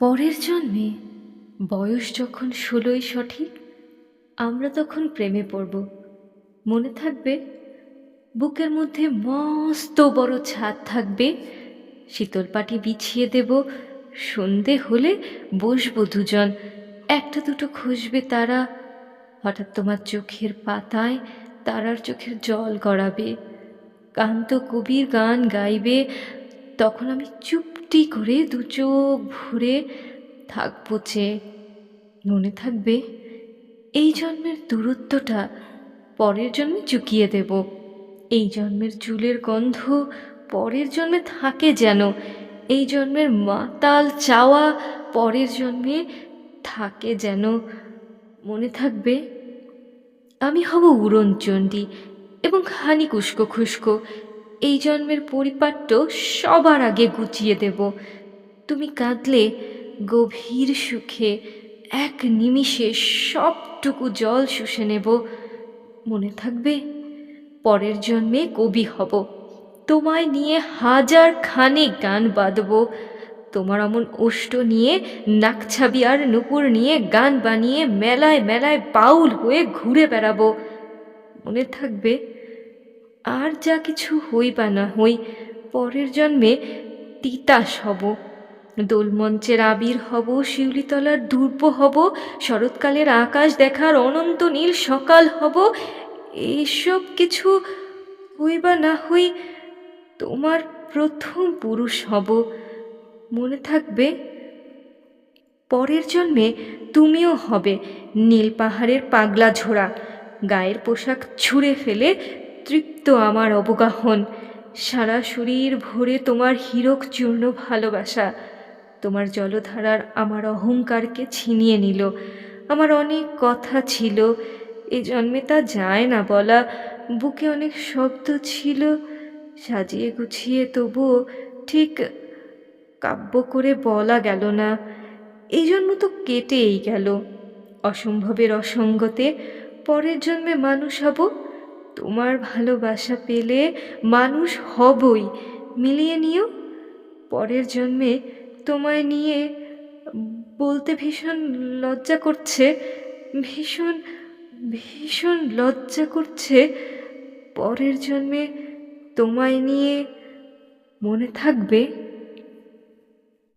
পরের জন্মে বয়স যখন 16ই সঠিক, আমরা তখন প্রেমে পড়ব। মনে থাকবে, বুকের মধ্যে মস্ত বড় ছাদ থাকবে, শীতল পাটি বিছিয়ে দেব, সন্ধে হলে বসবো দুজন, একটা দুটো খসবে তারা, হঠাৎ তোমার চোখের পাতায় তারার চোখের জল গড়াবে, কান্ত কবির গান গাইবে, তখন আমি চুপটি করে দু চোখ ভরে থাকবো চেয়ে। মনে থাকবে, এই জন্মের দূরত্বটা পরের জন্মে চুকিয়ে দেব, এই জন্মের চুলের গন্ধ পরের জন্মে থাকে যেন, এই জন্মের মাতাল চাওয়া পরের জন্মে থাকে যেন। মনে থাকবে, আমি হব উড়নচণ্ডী এবং খানিক উস্কো খুস্কো, এই জন্মের পরিপাট্য সবার আগে গুছিয়ে দেব। তুমি কাঁদলে গভীর সুখে এক নিমিষে সবটুকু জল শুষে নেব। মনে থাকবে, পরের জন্মে কবি হব, তোমায় নিয়ে হাজার খানেক গান বাঁধব, তোমার অমন ওষ্ঠ নিয়ে নাকছাবি আর নুপুর নিয়ে গান বানিয়ে মেলায় মেলায় বাউল হয়ে ঘুরে বেড়াবো। মনে থাকবে, আর যা কিছু হই বা না হই, পরের জন্মে তিতাস হব, দোলমঞ্চের আবির হব, শিউলিতলার দুর্ব হব, শরৎকালের আকাশ দেখার অনন্ত নীল সকাল হব। এইসব কিছু হই বা না হই, তোমার প্রথম পুরুষ হব। মনে থাকবে, পরের জন্মে তুমিও হবে নীল পাহাড়ের পাগলা ঝোড়া, গায়ের পোশাক ছুঁড়ে ফেলে তৃপ্ত আমার অবগাহন, সারা শরীর ভরে তোমার হীরক চূর্ণ ভালোবাসা, তোমার জলধারার আমার অহংকারকে ছিনিয়ে নিল। আমার অনেক কথা ছিল, এ জন্মে তা যায় না বলা, বুকে অনেক শব্দ ছিল, সাজিয়ে গুছিয়ে তবুও ঠিক কাব্য করে বলা গেল না। এই জন্ম তো কেটেই গেল, অসম্ভবের অসঙ্গতে পরের জন্মে মানুষ হব, তোমার ভালোবাসা পেলে মানুষ হবই, মিলিয়ে নিও। পরের জন্মে তোমায় নিয়ে বলতে ভীষণ লজ্জা করছে, ভীষণ ভীষণ লজ্জা করছে, পরের জন্মে তোমায় নিয়ে। মনে থাকবে।